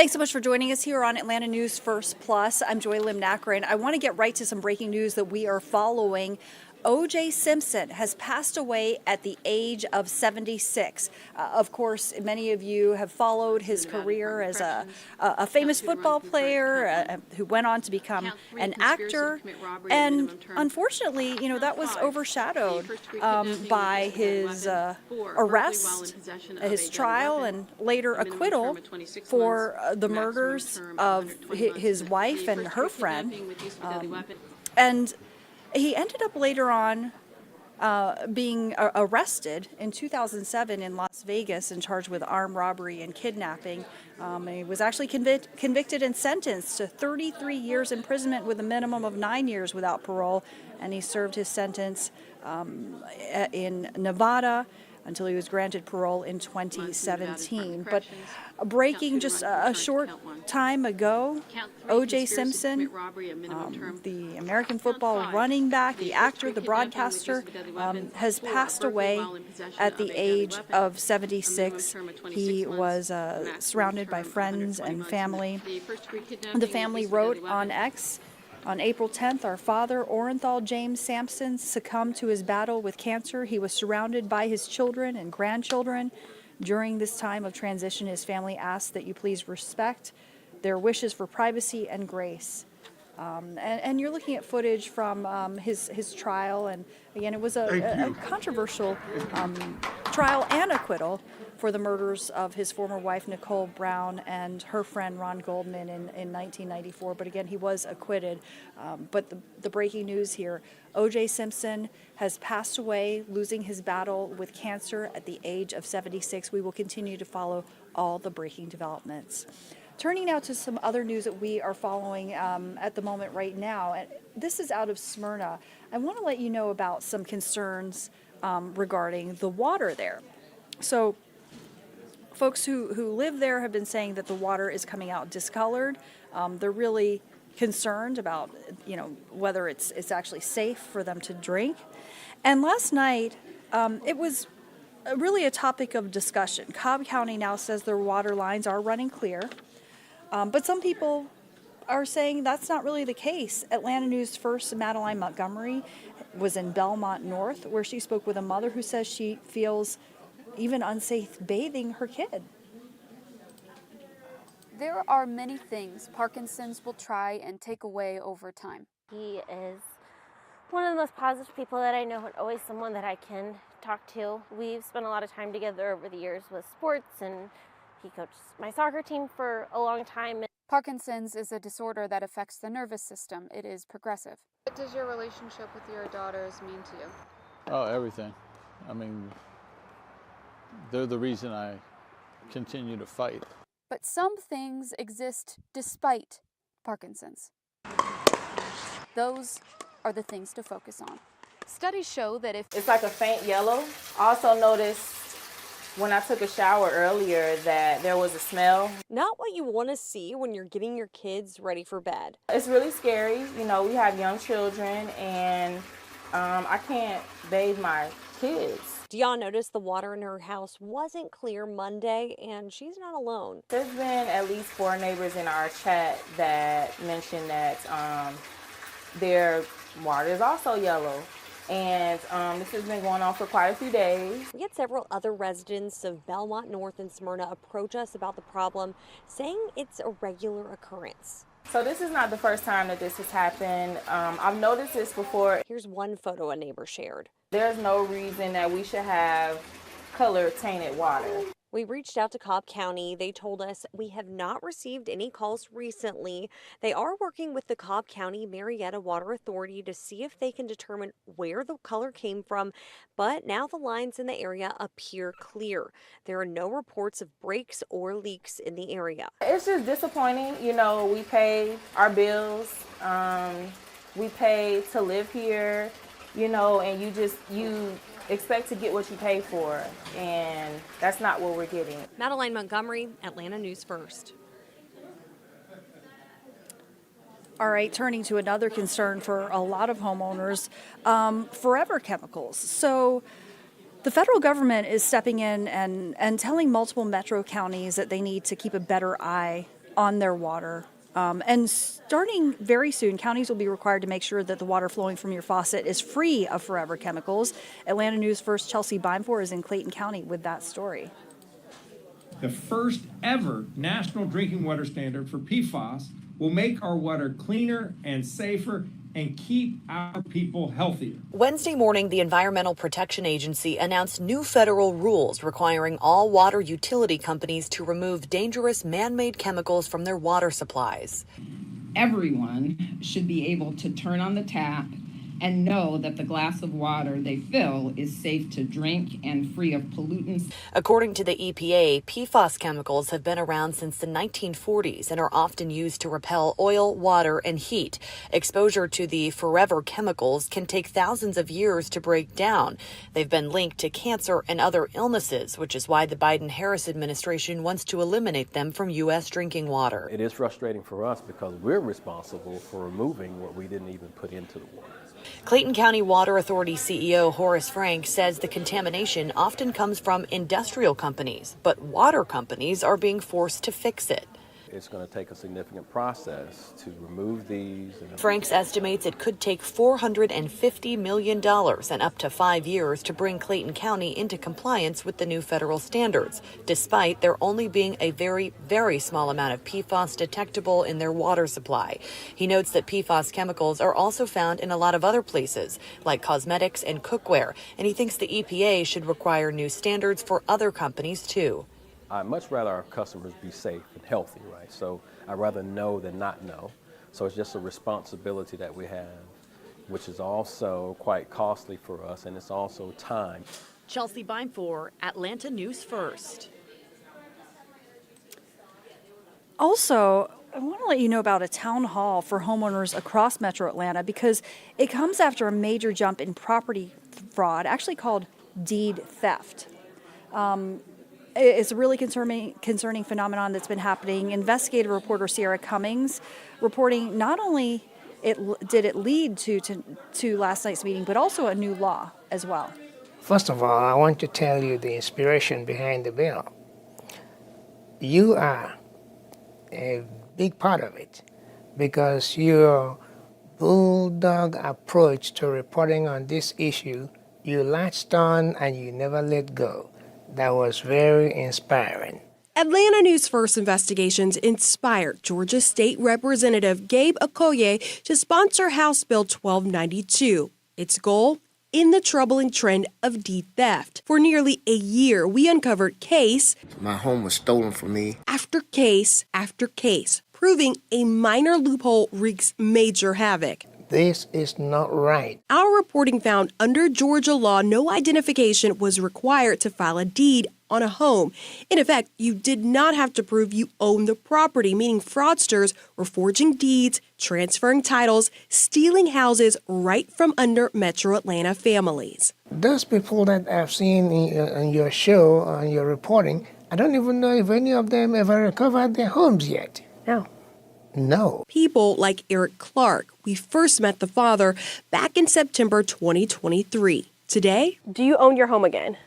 Thanks so much for joining us here on Atlanta News First Plus. I'm Joy Lim Nakrin. I want to get right to some breaking news that we are following. O.J. Simpson has passed away at the age of 76. Of course, many of you have followed his career as a famous football player who went on to become an actor. And unfortunately, that was overshadowed by his arrest, his trial, and later acquittal for the murders of his wife and her friend. And he ended up later on being arrested in 2007 in Las Vegas and charged with armed robbery and kidnapping. He was actually convicted and sentenced to 33 years imprisonment with a minimum of 9 years without parole, and he served his sentence in Nevada until he was granted parole in 2017. But breaking just a short time ago, O.J. Simpson, the American football running back, the actor, the broadcaster, has passed away at the age of 76. He was surrounded by friends and family. The family wrote on X, on April 10th, our father, Orenthal James Sampson, succumbed to his battle with cancer. He was surrounded by his children and grandchildren. During this time of transition, his family asked that you please respect their wishes for privacy and grace. And you're looking at footage from his trial, and again, it was a controversial trial and acquittal for the murders of his former wife, Nicole Brown, and her friend, Ron Goldman, in 1994. But again, he was acquitted. But the breaking news here, O.J. Simpson has passed away, losing his battle with cancer at the age of 76. We will continue to follow all the breaking developments. Turning now to some other news that we are following at the moment right now. And this is out of Smyrna. I want to let you know about some concerns regarding the water there. So folks who live there have been saying that the water is coming out discolored. They're really concerned about, whether it's actually safe for them to drink. And last night, it was really a topic of discussion. Cobb County now says their water lines are running clear. But some people are saying that's not really the case. Atlanta News First Madeline Montgomery was in Belmont North, where she spoke with a mother who says she feels even unsafe bathing her kid. There are many things Parkinson's will try and take away over time. He is one of the most positive people that I know, and always someone that I can talk to. We've spent a lot of time together over the years with sports, and he coached my soccer team for a long time. Parkinson's is a disorder that affects the nervous system. It is progressive. What does your relationship with your daughters mean to you? Oh, everything. I mean, they're the reason I continue to fight. But some things exist despite Parkinson's. Those are the things to focus on. Studies show that if it's like a faint yellow. I also noticed when I took a shower earlier that there was a smell. Not what you want to see when you're getting your kids ready for bed. It's really scary. We have young children, and I can't bathe my kids. Dion noticed the water in her house wasn't clear Monday, and she's not alone. There's been at least 4 neighbors in our chat that mentioned that their water is also yellow. And this has been going on for quite a few days. We had several other residents of Belmont North and Smyrna approach us about the problem, saying it's a regular occurrence. So this is not the first time that this has happened. I've noticed this before. Here's one photo a neighbor shared. There's no reason that we should have color-tainted water. We reached out to Cobb County. They told us we have not received any calls recently. They are working with the Cobb County Marietta Water Authority to see if they can determine where the color came from, but now the lines in the area appear clear. There are no reports of breaks or leaks in the area. It's just disappointing. We pay our bills. We pay to live here, and you expect to get what you pay for, and that's not what we're getting. Madeline Montgomery, Atlanta News First. All right, turning to another concern for a lot of homeowners, forever chemicals. So the federal government is stepping in and telling multiple metro counties that they need to keep a better eye on their water. And starting very soon, counties will be required to make sure that the water flowing from your faucet is free of forever chemicals. Atlanta News First Chelsea Beinfor is in Clayton County with that story. The first ever national drinking water standard for PFAS will make our water cleaner and safer and keep our people healthier. Wednesday morning, the Environmental Protection Agency announced new federal rules requiring all water utility companies to remove dangerous man-made chemicals from their water supplies. Everyone should be able to turn on the tap and know that the glass of water they fill is safe to drink and free of pollutants. According to the EPA, PFAS chemicals have been around since the 1940s and are often used to repel oil, water, and heat. Exposure to the forever chemicals can take thousands of years to break down. They've been linked to cancer and other illnesses, which is why the Biden-Harris administration wants to eliminate them from U.S. drinking water. It is frustrating for us because we're responsible for removing what we didn't even put into the water. Clayton County Water Authority CEO Horace Frank says the contamination often comes from industrial companies, but water companies are being forced to fix it. It's going to take a significant process to remove these. Franks estimates it could take $450 million and up to 5 years to bring Clayton County into compliance with the new federal standards, despite there only being a very, very small amount of PFAS detectable in their water supply. He notes that PFAS chemicals are also found in a lot of other places, like cosmetics and cookware, and he thinks the EPA should require new standards for other companies, too. I'd much rather our customers be safe and healthy, right? So I'd rather know than not know. So it's just a responsibility that we have, which is also quite costly for us, and it's also time. Chelsea Beinfor, Atlanta News First. Also, I want to let you know about a town hall for homeowners across Metro Atlanta because it comes after a major jump in property fraud, actually called deed theft. It's a really concerning phenomenon that's been happening. Investigative reporter Sierra Cummings reporting not only did it lead to last night's meeting, but also a new law as well. First of all, I want to tell you the inspiration behind the bill. You are a big part of it because your bulldog approach to reporting on this issue, you latched on and you never let go. That was very inspiring. Atlanta News First Investigations inspired Georgia State Representative Gabe Okoye to sponsor House Bill 1292. Its goal? End the troubling trend of deed theft. For nearly a year, we uncovered case my home was stolen from me after case, proving a minor loophole wreaks major havoc. This is not right. Our reporting found under Georgia law, no identification was required to file a deed on a home. In effect, you did not have to prove you own the property, meaning fraudsters were forging deeds, transferring titles, stealing houses right from under Metro Atlanta families. Those people that I've seen in your show, on your reporting, I don't even know if any of them ever recovered their homes yet. No. People like Eric Clark. We first met the father back in September 2023. Today, do you own your home again?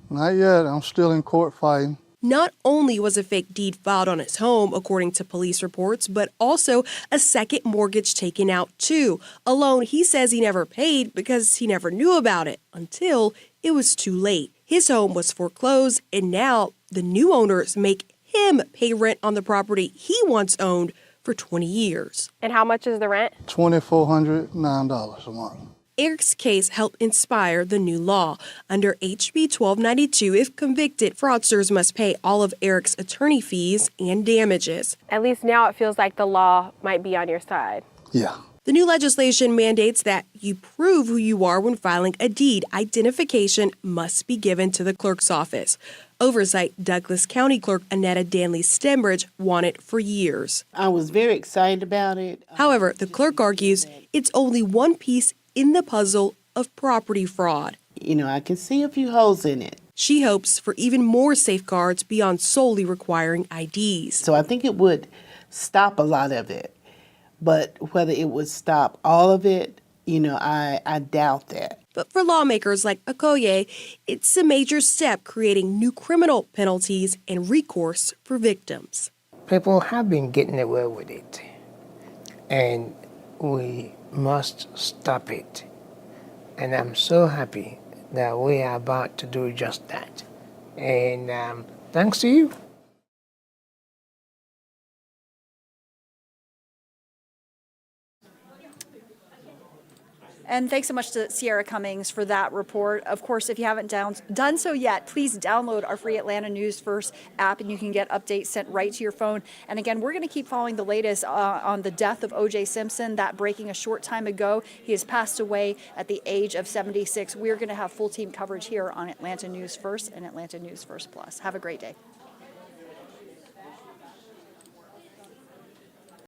Not yet. I'm still in court fighting. Not only was a fake deed filed on his home, according to police reports, but also a second mortgage taken out too. A loan he says he never paid because he never knew about it until it was too late. His home was foreclosed, and now the new owners make him pay rent on the property he once owned for 20 years. And how much is the rent? $2,409 a month. Eric's case helped inspire the new law. Under HB 1292, if convicted, fraudsters must pay all of Eric's attorney fees and damages. At least now it feels like the law might be on your side. Yeah. The new legislation mandates that you prove who you are when filing a deed. Identification must be given to the clerk's office. Oversight, Douglas County Clerk Annetta Danley Stembridge wanted for years. I was very excited about it. However, the clerk argues it's only one piece in the puzzle of property fraud. You know, I can see a few holes in it. She hopes for even more safeguards beyond solely requiring IDs. So I think it would stop a lot of it. But whether it would stop all of it, you know, I doubt that. But for lawmakers like Okoye, it's a major step creating new criminal penalties and recourse for victims. people have been getting away with it, and we must stop it. And I'm so happy that we are about to do just that. And thanks to you. And thanks so much to Sierra Cummings for that report. Of course, if you haven't done so yet, please download our free Atlanta News First app, and you can get updates sent right to your phone. And again, we're going to keep following the latest on the death of O.J. Simpson, that breaking a short time ago. He has passed away at the age of 76. We're going to have full team coverage here on Atlanta News First and Atlanta News First Plus. Have a great day.